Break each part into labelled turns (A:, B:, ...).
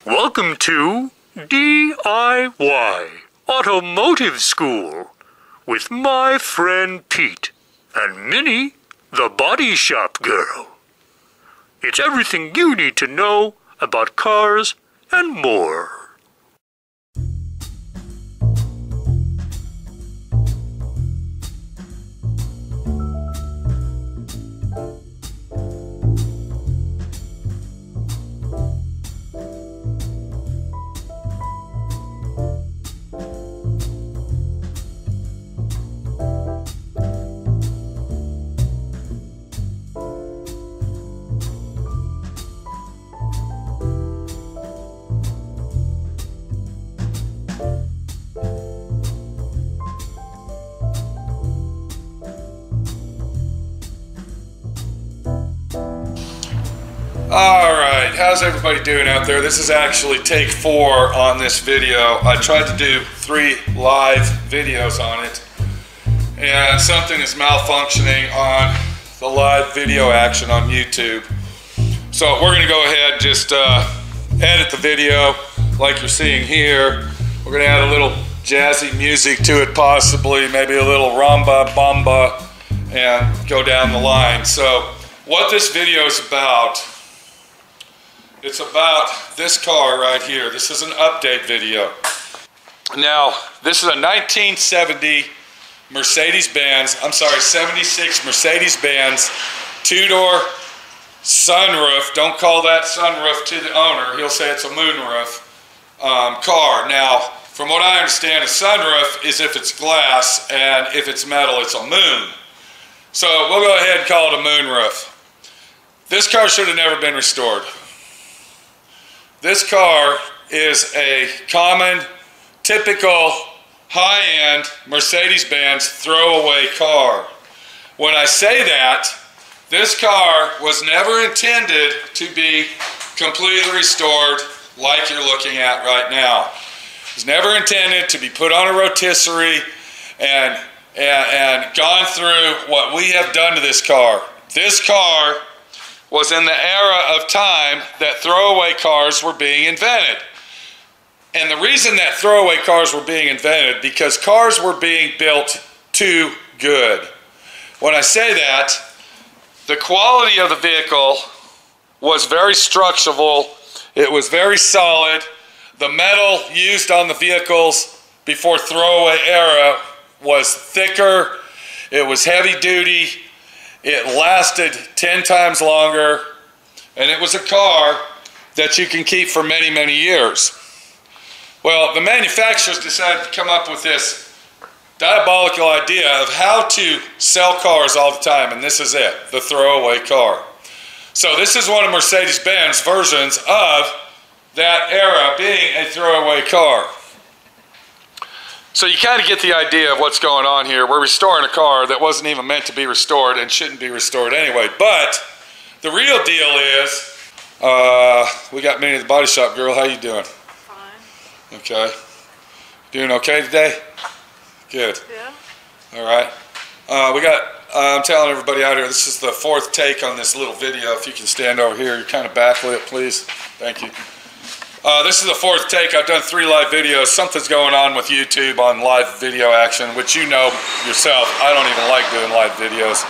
A: Welcome to D.I.Y. Automotive School with my friend Pete and Minnie, the body shop girl. It's everything you need to know about cars and more.
B: Alright, how's everybody doing out there? This is actually take 4 on this video. I tried to do 3 live videos on it, and something is malfunctioning on the live video action on YouTube. So we're going to go ahead and just edit the video like you're seeing here. We're going to add a little jazzy music to it, possibly, maybe a little rumba, bamba, and go down the line. So what this video is about, it's about this car right here. This is an update video. Now, this is a 1970 Mercedes Benz, I'm sorry, 76 Mercedes Benz, 2-door sunroof. Don't call that sunroof to the owner. He'll say it's a moonroof car. Now, from what I understand, a sunroof is if it's glass, and if it's metal, it's a moon. So we'll go ahead and call it a moonroof. This car should have never been restored. This car is a common, typical, high-end Mercedes-Benz throwaway car. When I say that, this car was never intended to be completely restored like you're looking at right now. It was never intended to be put on a rotisserie and gone through what we have done to this car. This car was in the era of time that throwaway cars were being invented. And the reason that throwaway cars were being invented, because cars were being built too good. When I say that, the quality of the vehicle was very structural, it was very solid. The metal used on the vehicles before throwaway era was thicker, it was heavy duty, it lasted 10 times longer, and it was a car that you can keep for many, many years. Well, the manufacturers decided to come up with this diabolical idea of how to sell cars all the time, and this is it, the throwaway car. So this is one of Mercedes-Benz versions of that era being a throwaway car. So you kind of get the idea of what's going on here. We're restoring a car that wasn't even meant to be restored and shouldn't be restored anyway. But the real deal is, we got Minnie the body shop girl. How you doing?
C: Fine.
B: Okay. Doing okay today? Good.
C: Yeah.
B: All right. I'm telling everybody out here, this is the 4th take on this little video. If you can stand over here, you're kind of backlit, please. Thank you. This is the 4th take. I've done 3 live videos. Something's going on with YouTube on live video action, which you know yourself. I don't even like doing live videos.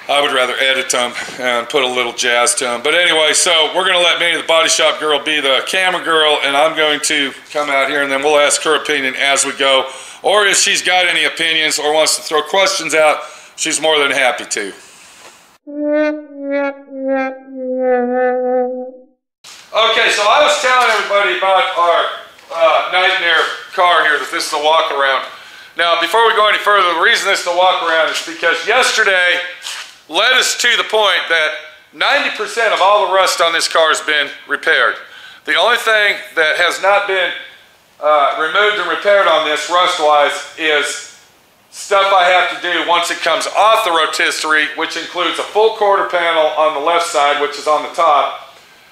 B: I would rather edit them and put a little jazz to them. But anyway, so we're going to let Minnie the body shop girl be the camera girl, and I'm going to come out here and then we'll ask her opinion as we go. Or if she's got any opinions or wants to throw questions out, she's more than happy to. Okay, so I was telling everybody about our nightmare car here, that this is a walk around. Now, before we go any further, the reason this is a walk around is because yesterday led us to the point that 90% of all the rust on this car has been repaired. The only thing that has not been removed and repaired on this rust-wise is stuff I have to do once it comes off the rotisserie, which includes a full quarter panel on the left side, which is on the top,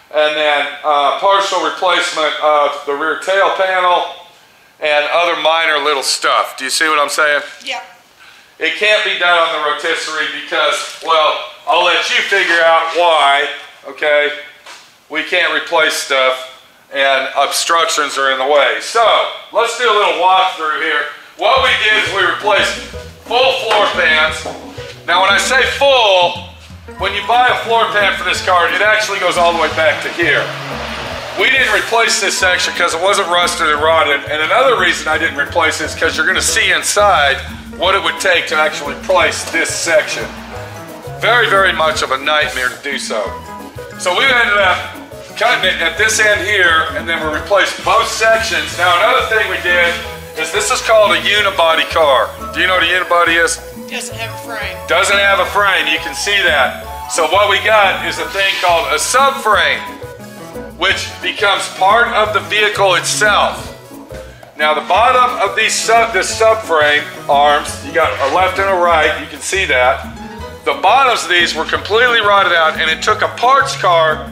B: and then partial replacement of the rear tail panel and other minor little stuff. Do you see what I'm saying?
C: Yeah.
B: It can't be done on the rotisserie because, well, I'll let you figure out why, okay? We can't replace stuff and obstructions are in the way. So let's do a little walkthrough here. What we did is we replaced full floor pans. Now when I say full, when you buy a floor pan for this car, it actually goes all the way back to here. We didn't replace this section because it wasn't rusted and rotted, and another reason I didn't replace this is because you're going to see inside what it would take to actually replace this section. Very, very much of a nightmare to do so. So we ended up cutting it at this end here, and then we replaced both sections. Now another thing we did is this is called a unibody car. Do you know what a unibody is?
C: Doesn't have a frame. Doesn't
B: have a frame, you can see that. So what we got is a thing called a subframe, which becomes part of the vehicle itself. Now the bottom of this subframe arms, you got a left and a right, you can see that. The bottoms of these were completely rotted out, and it took a parts car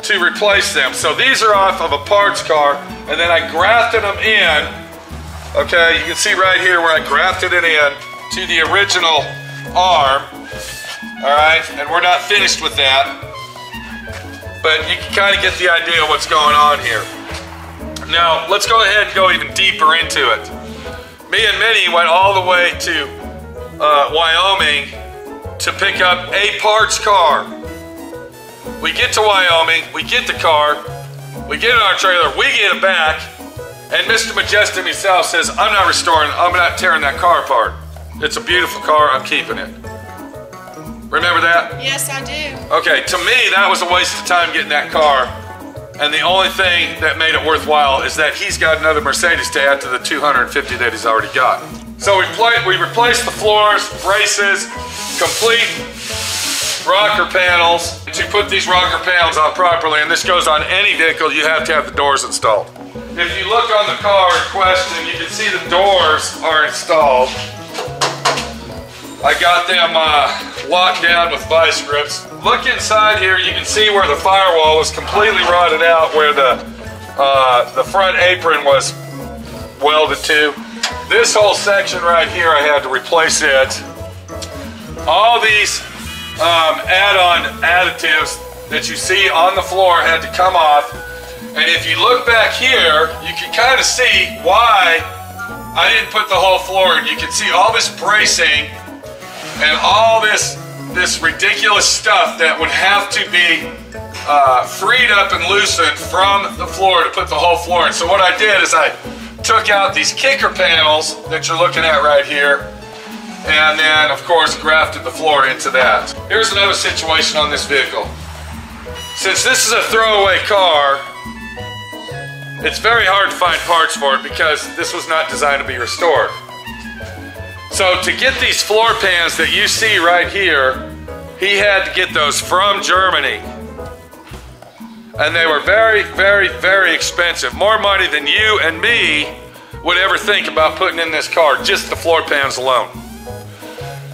B: to replace them. So these are off of a parts car, and then I grafted them in. Okay, you can see right here where I grafted it in to the original arm. All right, and we're not finished with that, but you can kind of get the idea of what's going on here. Now, let's go ahead and go even deeper into it. Me and Minnie went all the way to Wyoming to pick up a parts car. We get to Wyoming, we get the car, we get it on our trailer, we get it back, and Mr. Majestic himself says, I'm not restoring, I'm not tearing that car apart. It's a beautiful car, I'm keeping it. Remember that?
C: Yes, I do.
B: Okay, to me, that was a waste of time getting that car, and the only thing that made it worthwhile is that he's got another Mercedes to add to the 250 that he's already got. So we replaced the floors, braces, complete rocker panels. To put these rocker panels on properly, and this goes on any vehicle, you have to have the doors installed. If you look on the car in question, you can see the doors are installed. I got them locked down with vice grips. Look inside here, you can see where the firewall was completely rotted out, where the front apron was welded to. This whole section right here, I had to replace it. All these add-on additives that you see on the floor had to come off. And if you look back here, you can kind of see why I didn't put the whole floor in. You can see all this bracing and all this ridiculous stuff that would have to be freed up and loosened from the floor to put the whole floor in. So what I did is I took out these kicker panels that you're looking at right here, and then of course grafted the floor into that. Here's another situation on this vehicle. Since this is a throwaway car, it's very hard to find parts for it because this was not designed to be restored. So to get these floor pans that you see right here, he had to get those from Germany. And they were very, very, very expensive. More money than you and me would ever think about putting in this car, just the floor pans alone.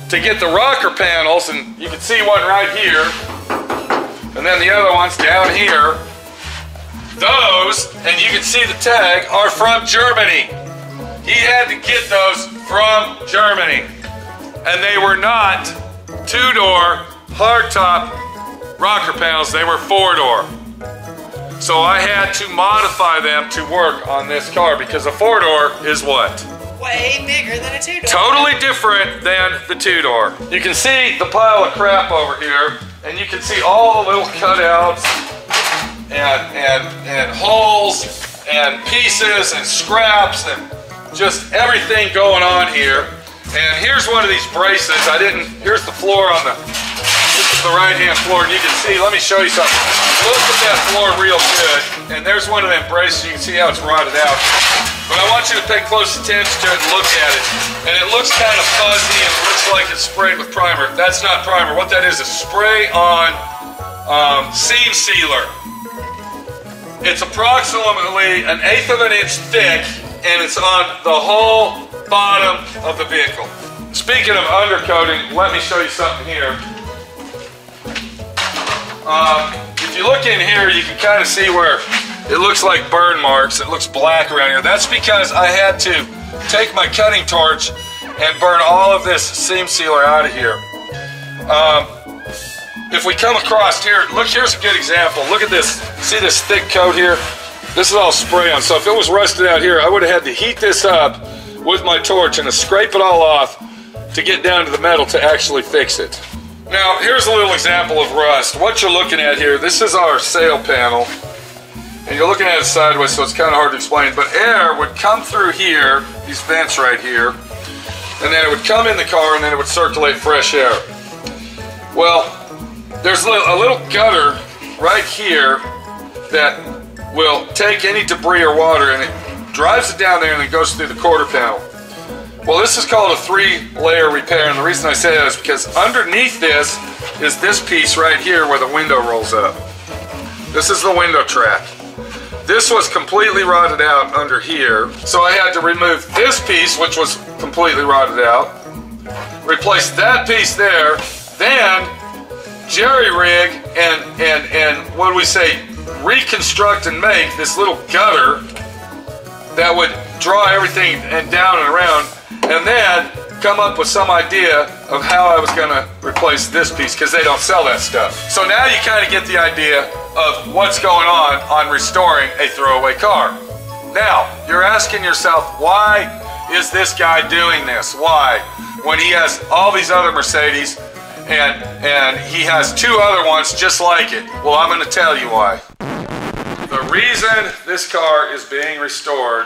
B: To get the rocker panels, and you can see one right here, and then the other one's down here, those, and you can see the tag, are from Germany. He had to get those from Germany. And they were not two-door, hardtop rocker panels, they were four-door. So I had to modify them to work on this car because a four-door is what?
C: Way bigger than a two-door.
B: Totally different than the two-door. You can see the pile of crap over here, and you can see all the little cutouts and holes and pieces and scraps and just everything going on here. And here's one of these braces. Here's the floor on this is the right-hand floor, and you can see, let me show you something. Look at that floor real good, and there's one of them braces. You can see how it's rotted out. But I want you to pay close attention to it and look at it. And it looks kind of fuzzy, and it looks like it's sprayed with primer. That's not primer. What that is spray-on seam sealer. It's approximately 1/8 of an inch thick, and it's on the whole bottom of the vehicle. Speaking of undercoating, let me show you something here. If you look in here, you can kind of see where it looks like burn marks. It looks black around here. That's because I had to take my cutting torch and burn all of this seam sealer out of here. if we come across here, look, here's a good example. Look at this. See this thick coat here? This is all spray on. So if it was rusted out here, I would have had to heat this up with my torch and to scrape it all off to get down to the metal to actually fix it. Now, here's a little example of rust. What you're looking at here, this is our sail panel. And you're looking at it sideways, so it's kind of hard to explain. But air would come through here, these vents right here, and then it would come in the car, and then it would circulate fresh air. Well, there's a little gutter right here that will take any debris or water, and it drives it down there, and it goes through the quarter panel. Well, this is called a 3-layer repair, and the reason I say that is because underneath this is this piece right here where the window rolls up. This is the window track. This was completely rotted out under here, so I had to remove this piece, which was completely rotted out, replace that piece there, then jerry-rig and what do we say, reconstruct and make this little gutter that would draw everything and down and around, and then come up with some idea of how I was going to replace this piece, because they don't sell that stuff. So now you kind of get the idea of what's going on restoring a throwaway car. Now, you're asking yourself, why is this guy doing this? Why? When he has all these other Mercedes and he has 2 other ones just like it. Well, I'm going to tell you why. The reason this car is being restored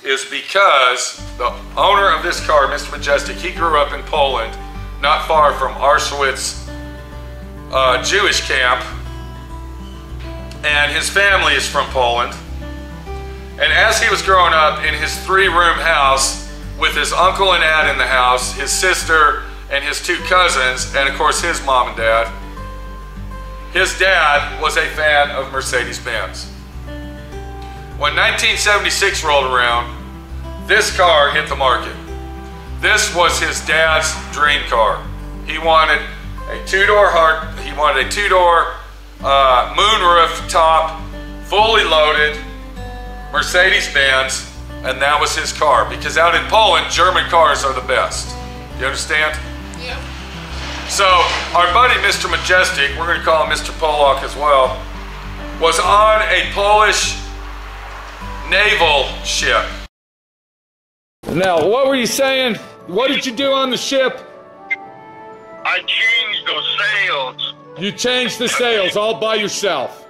B: is because the owner of this car, Mr. Majestic, he grew up in Poland, not far from Auschwitz Jewish camp, and his family is from Poland. And as he was growing up in his 3-room house with his uncle and aunt in the house, his sister and his 2 cousins, and of course his mom and dad, his dad was a fan of Mercedes Benz. When 1976 rolled around, this car hit the market. This was his dad's dream car. He wanted a 2-door moonroof top, fully loaded Mercedes Benz, and that was his car. Because out in Poland, German cars are the best. You understand?
C: Yeah.
B: So our buddy, Mr. Majestic, we're going to call him Mr. Polak as well, was on a Polish naval ship. Now, what were you saying? What did you do on the ship?
D: I changed the sails.
B: You changed the sails all by yourself.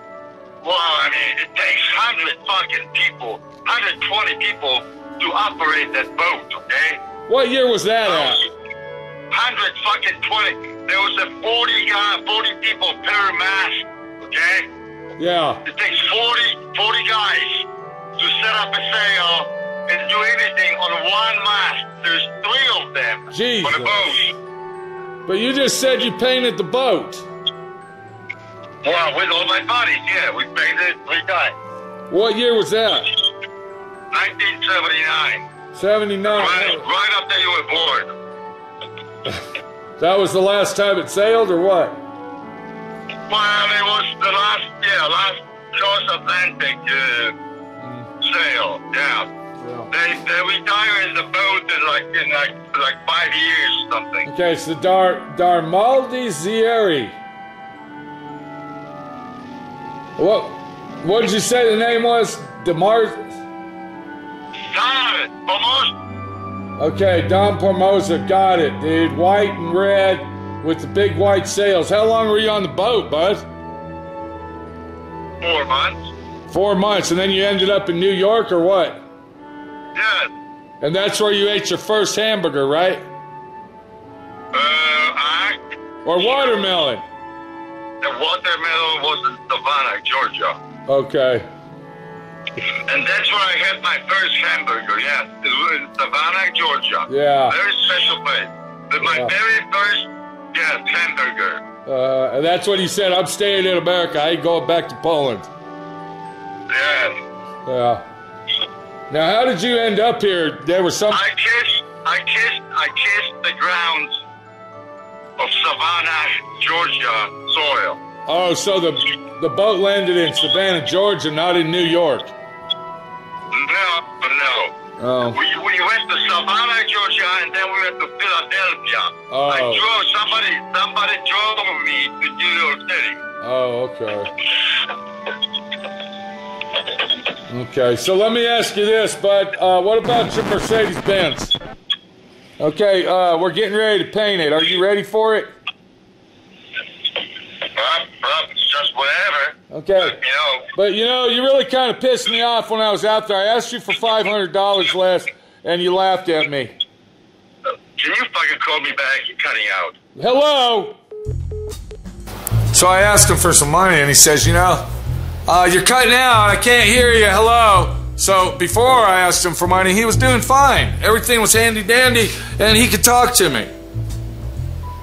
D: Well, I mean, it takes 100 fucking people, 120 people to operate that boat, okay?
B: What year was that at?
D: 100 fucking 20. There was a 40 people per mast, okay?
B: Yeah.
D: It takes 40 guys to set up a sail and do anything on one mast. There's 3 of them
B: Jesus.
D: on a boat.
B: But you just said you painted the boat.
D: Well, with all my buddies, yeah, we painted 3 guys.
B: What year was that?
D: 1979.
B: 79.
D: Right up there you were born.
B: That was the last time it sailed, or what?
D: Well, it was the last cross Atlantic sail. Yeah. They retired the boat in like 5 years or something.
B: Okay, so Darmaldi Zieri. What did you say the name was? Almost. Okay, Don Formosa, got it, dude. White and red with the big white sails. How long were you on the boat, bud?
D: 4 months.
B: 4 months, and then you ended up in New York, or what?
D: Yes.
B: And that's where you ate your first hamburger, right? Or watermelon?
D: The watermelon was in Savannah, Georgia.
B: Okay.
D: And that's where I had my first hamburger, yes. It was in Savannah, Georgia.
B: Yeah.
D: Very special place. But my very first, yes, hamburger.
B: And that's what he said, I'm staying in America. I ain't going back to Poland.
D: Yes.
B: Yeah. Now, how did you end up here? There was some...
D: I kissed the grounds of Savannah, Georgia soil.
B: Oh, so the boat landed in Savannah, Georgia, not in New York.
D: No.
E: Oh.
D: We went to Savannah, Georgia, and then we went to Philadelphia.
E: Oh.
D: Somebody drove me to New York City.
E: Oh, okay. Okay, so let me ask you this, bud. What about your Mercedes Benz? Okay, we're getting ready to paint it. Are you ready for it?
D: Just whatever.
E: Okay. But you know, you really kind of pissed me off when I was out there. I asked you for $500 less, and you laughed at me.
D: Can you fucking call me back? You're cutting out.
E: Hello? So I asked him for some money, and he says, you know, you're cutting out. I can't hear you. Hello? So before I asked him for money, he was doing fine. Everything was handy-dandy, and he could talk to me.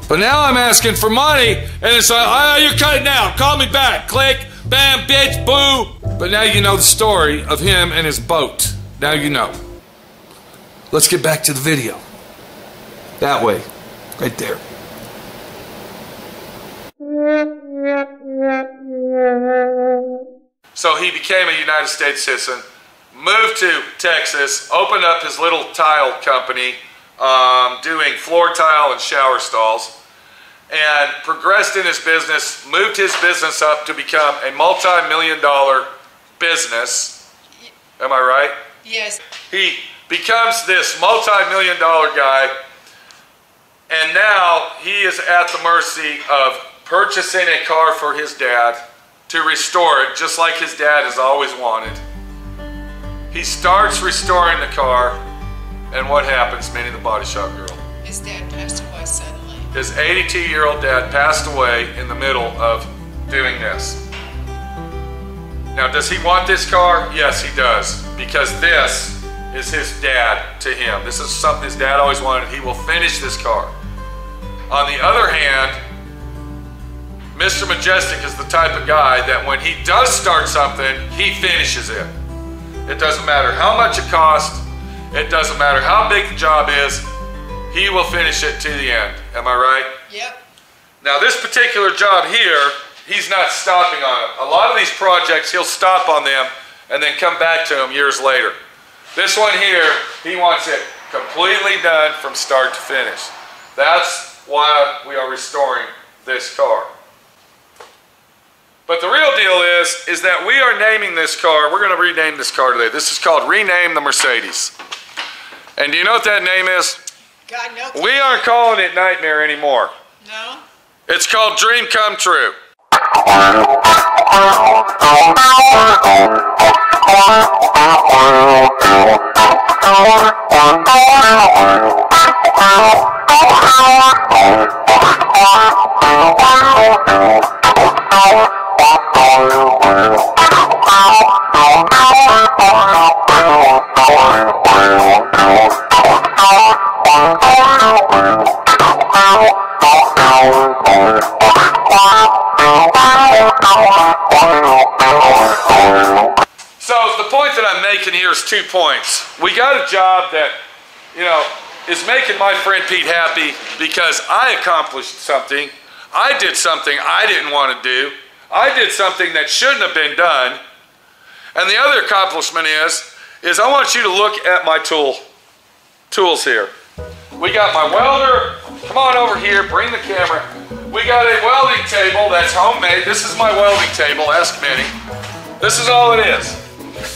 E: But now I'm asking for money, and it's like, oh, you're cutting out. Call me back. Click, bam, bitch, boo. But now you know the story of him and his boat. Now you know. Let's get back to the video. That way. Right there. So he became a United States citizen, moved to Texas, opened up his little tile company, doing floor tile and shower stalls, and progressed in his business, moved his business up to become a multi-million-dollar business. Am I right?
C: Yes.
E: He becomes this multi-million-dollar guy, and now he is at the mercy of purchasing a car for his dad to restore it, just like his dad has always wanted. He starts restoring the car, and what happens, Minnie, the body shop girl?
C: His dad passed away suddenly.
E: His 82-year-old dad passed away in the middle of doing this. Now, does he want this car? Yes, he does, because this is his dad to him. This is something his dad always wanted. He will finish this car. On the other hand, Mr. Majestic is the type of guy that when he does start something, he finishes it. It doesn't matter how much it costs. It doesn't matter how big the job is. He will finish it to the end. Am I right?
C: Yep.
E: Now this particular job here, he's not stopping on it. A lot of these projects, he'll stop on them and then come back to them years later. This one here, he wants it completely done from start to finish. That's why we are restoring this car. But the real deal is that we are naming this car, we're going to rename this car today. This is called Rename the Mercedes. And do you know what that name is?
C: God, no.
E: We aren't calling it Nightmare anymore.
C: No?
E: It's called Dream Come True. So the point that I'm making here is 2 points. We got a job that, you know, is making my friend Pete happy because I accomplished something. I did something I didn't want to do. I did something that shouldn't have been done. And the other accomplishment is I want you to look at my tools here. We got my welder. Come on over here, bring the camera. We got a welding table that's homemade. This is my welding table, ask Minnie. This is all it is.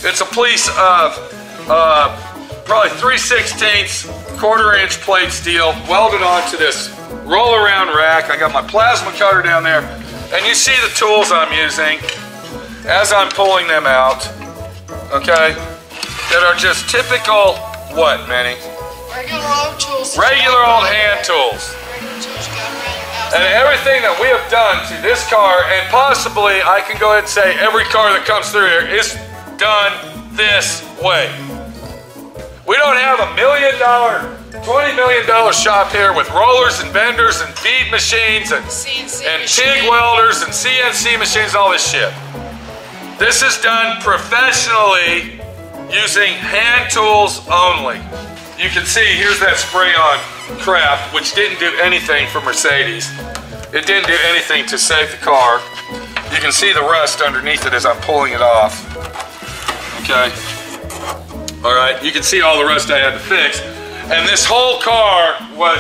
E: It's a piece of probably 3/16 1/4-inch plate steel welded onto this roll-around rack. I got my plasma cutter down there. And you see the tools I'm using as I'm pulling them out, okay, that are just typical, what, Minnie?
C: Regular old tools.
E: Regular old hand tools.
C: Regular tools you got around your house.
E: And everything that we have done to this car, and possibly I can go ahead and say every car that comes through here is done this way. We don't have $1 million, $20 million shop here with rollers and benders and feed machines and TIG welders and CNC machines, all this shit. This is done professionally using hand tools only. You can see, here's that spray-on crap, which didn't do anything for Mercedes. It didn't do anything to save the car. You can see the rust underneath it as I'm pulling it off. Okay. All right, you can see all the rust I had to fix. And this whole car was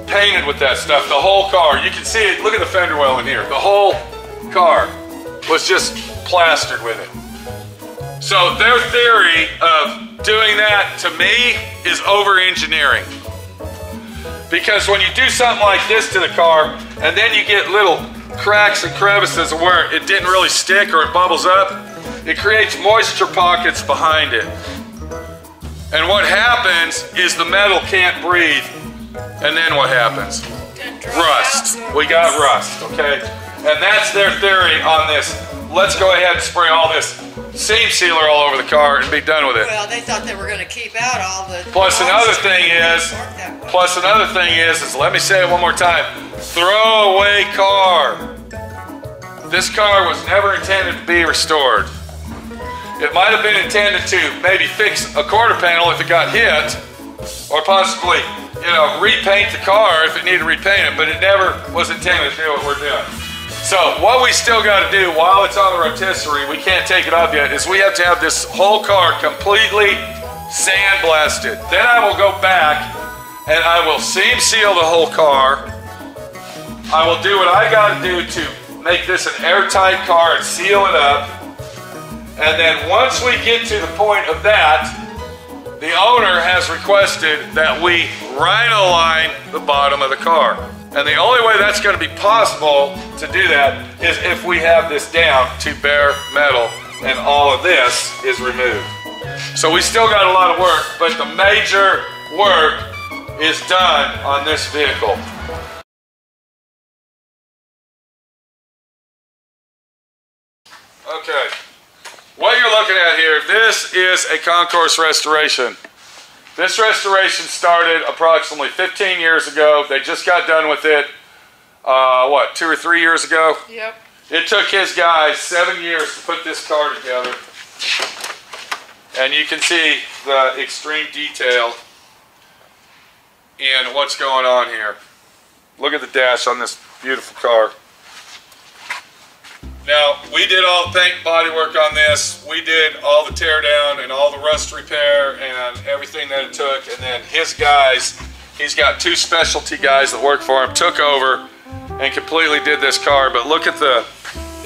E: painted with that stuff, the whole car. You can see it, look at the fender well in here. The whole car was just plastered with it. So their theory of doing that, to me, is over-engineering. Because when you do something like this to the car, and then you get little cracks and crevices where it didn't really stick or it bubbles up, it creates moisture pockets behind it. And what happens is the metal can't breathe. And then what happens? Rust. We got rust, okay? And that's their theory on this. Let's go ahead and spray all this seam sealer all over the car and be done with it.
C: Well, they thought they were going to keep out all the...
E: Plus another thing is, let me say it one more time, throwaway car. This car was never intended to be restored. It might have been intended to maybe fix a quarter panel if it got hit, or possibly, you know, repaint the car if it needed repainted, but it never was intended to do what we're doing. So what we still got to do while it's on the rotisserie, we can't take it off yet, is we have to have this whole car completely sandblasted. Then I will go back and I will seam seal the whole car. I will do what I got to do to make this an airtight car and seal it up. And then once we get to the point of that, the owner has requested that we rhino line the bottom of the car. And the only way that's going to be possible to do that is if we have this down to bare metal and all of this is removed. So we still got a lot of work, but the major work is done on this vehicle. Okay. What you're looking at here, this is a concourse restoration. This restoration started approximately 15 years ago. They just got done with it, what, 2 or 3 years ago?
C: Yep.
E: It took his guys 7 years to put this car together. And you can see the extreme detail in what's going on here. Look at the dash on this beautiful car. Now, we did all the paint and body work on this. We did all the tear down and all the rust repair and everything that it took. And then his guys, he's got 2 specialty guys that work for him, took over and completely did this car. But look at the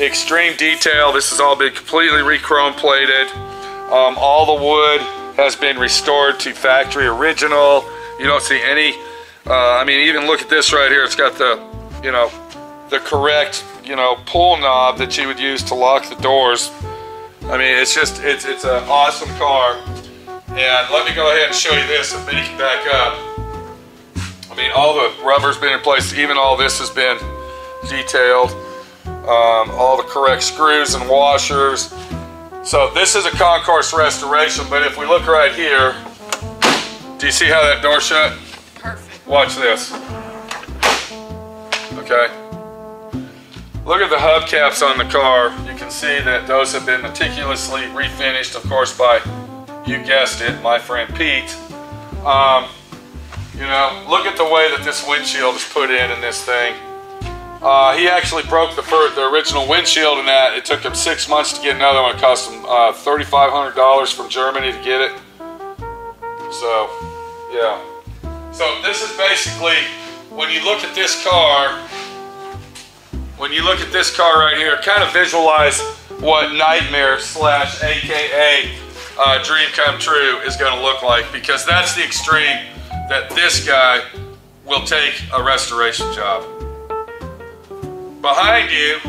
E: extreme detail. This has all been completely re-chrome plated. All the wood has been restored to factory original. You don't see any, I mean, even look at this right here. It's got the, you know, the correct, you know, pull knob that you would use to lock the doors. I mean, it's just, it's an awesome car. And let me go ahead and show you this if Minnie can back up. I mean, all the rubber's been in place. Even all this has been detailed. All the correct screws and washers. So this is a concourse restoration, but if we look right here, do you see how that door shut?
C: Perfect.
E: Watch this. Okay. Look at the hubcaps on the car. You can see that those have been meticulously refinished, of course, by, you guessed it, my friend Pete. You know, look at the way that this windshield is put in this thing. He actually broke the original windshield in that. It took him 6 months to get another one. It cost him $3,500 from Germany to get it. So, yeah. So this is basically, when you look at this car, right here, kind of visualize what nightmare / AKA dream come true is going to look like, because that's the extreme that this guy will take a restoration job. Behind you,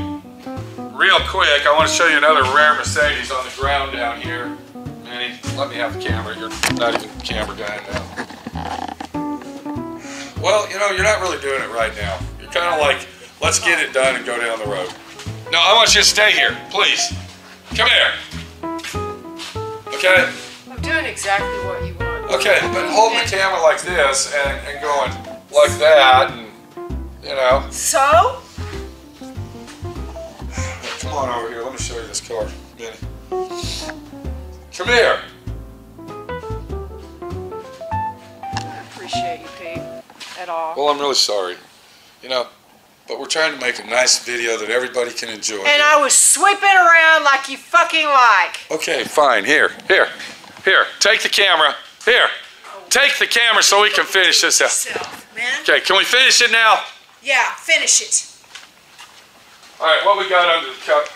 E: real quick, I want to show you another rare Mercedes on the ground down here. Minnie, let me have the camera. You're not even the camera guy now. Well, you know, you're not really doing it right now. You're kind of like, let's get it done and go down the road. No, I want you to stay here, please. Come here. Okay?
C: I'm doing exactly what you want.
E: Okay, but holding the camera like this and going like that, and, you know.
C: So?
E: Come on over here, let me show you this car, Minnie. Come here.
C: I appreciate you, Pete, at all.
E: Well, I'm really sorry. You know, but we're trying to make a nice video that everybody can enjoy.
C: And I was sweeping around like you fucking like.
E: Okay, fine. Here. Here, take the camera. Here, take the camera so we can finish this out. Okay, can we finish it now?
C: Yeah, finish it.
E: All right, what we got under the cover?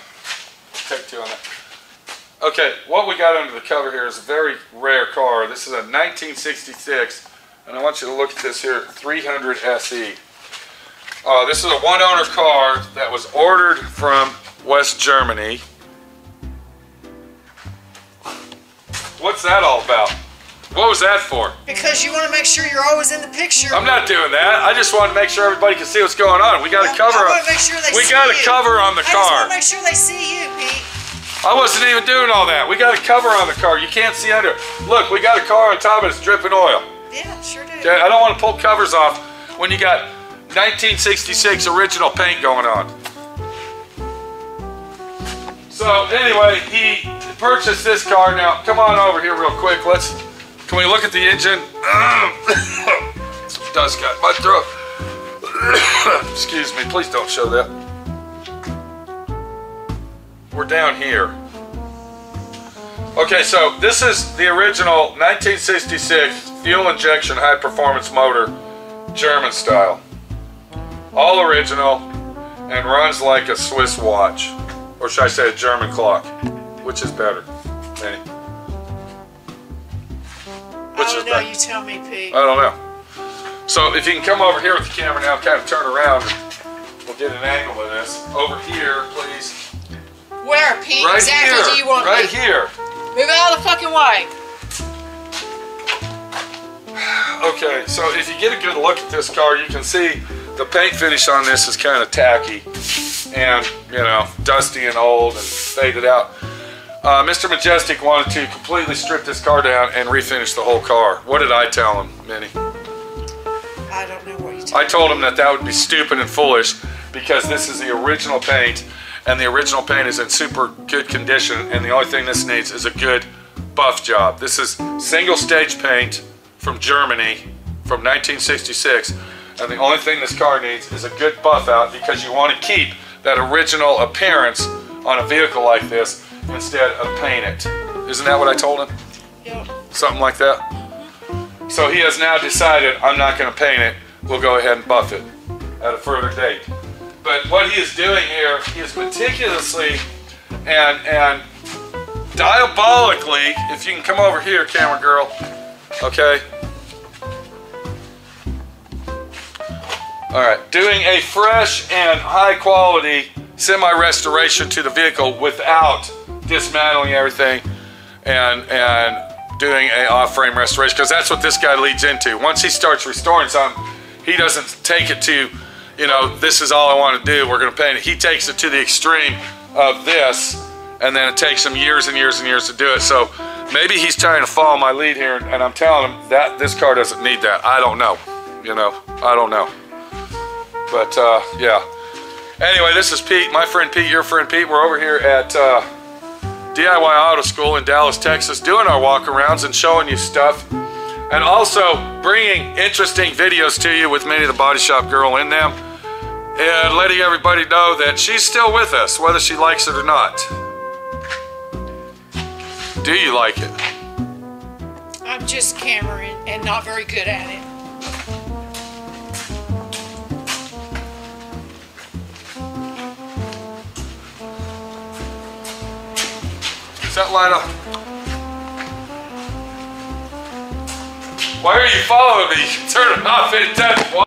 E: Take two on that. Okay, what we got under the cover here is a very rare car. This is a 1966, and I want you to look at this here, 300 SE. This is a one-owner car that was ordered from West Germany. What's that all about? What was that for?
C: Because you want to make sure you're always in the picture.
E: I'm not doing that. I just wanted to make sure everybody can see what's going on. We got a cover.
C: I want to make sure they see you.
E: We got a cover on the car.
C: I just want to make sure they see you, Pete.
E: I wasn't even doing all that. We got a cover on the car. You can't see under. Look, we got a car on top of it. It's dripping oil.
C: Yeah, sure do.
E: Okay, I don't want to pull covers off when you got 1966 original paint going on. So anyway, he purchased this car. Now, come on over here real quick. Can we look at the engine? Some dust got my throat. Excuse me, please don't show that. We're down here. Okay, so this is the original 1966 fuel injection high performance motor, German style. All original and runs like a Swiss watch. Or should I say a German clock? Which is better? Manny?
C: I don't know, you tell me, Pete.
E: I don't know. So if you can come over here with the camera now, kind of turn around, and we'll get an angle of this. Over here, please.
C: Where, Pete?
E: Right
C: exactly
E: here.
C: Do you want
E: right
C: me?
E: here.
C: Move out of the fucking way.
E: Okay, so if you get a good look at this car, you can see the paint finish on this is kind of tacky and, you know, dusty and old and faded out. Mr. Majestic wanted to completely strip this car down and refinish the whole car. What did I tell him, Minnie?
C: I don't know what you told me.
E: I told him that that would be stupid and foolish because this is the original paint and the original paint is in super good condition and the only thing this needs is a good buff job. This is single stage paint from Germany from 1966 and the only thing this car needs is a good buff out because you want to keep that original appearance on a vehicle like this instead of paint it. Isn't that what I told him?
C: Yep.
E: Something like that? So he has now decided I'm not going to paint it. We'll go ahead and buff it at a further date. But what he is doing here, he is meticulously and diabolically, if you can come over here, camera girl, okay? All right, doing a fresh and high quality semi-restoration to the vehicle without dismantling everything and doing a off-frame restoration, because that's what this guy leads into. Once he starts restoring something, he doesn't take it to, you know, this is all I want to do, we're going to paint it. He takes it to the extreme of this, and then it takes him years and years and years to do it. So maybe he's trying to follow my lead here, and I'm telling him that this car doesn't need that. I don't know, you know, I don't know. But yeah. Anyway, this is Pete, my friend Pete, your friend Pete. We're over here at D.I.Y. Auto School in Dallas, Texas, doing our walk-arounds and showing you stuff. And also bringing interesting videos to you with Minnie the Body Shop Girl in them. And letting everybody know that she's still with us, whether she likes it or not. Do you like it?
C: I'm just Cameron and not very good at it.
E: Is that light up? Why are you following me? You can turn it off anytime.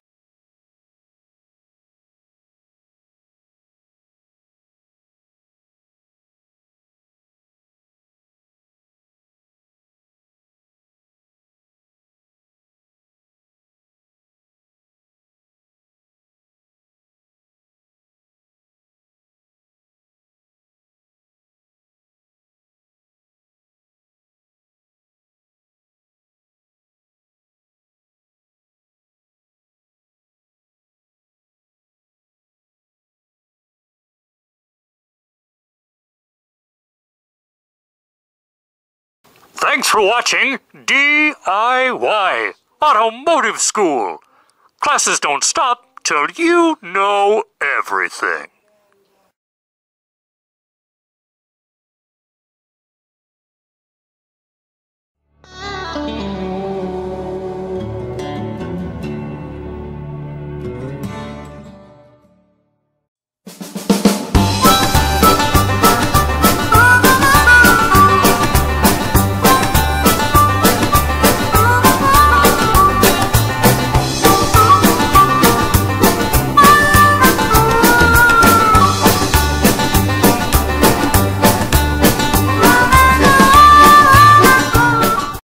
A: Thanks for watching D.I.Y. Automotive School. Classes don't stop till you know everything.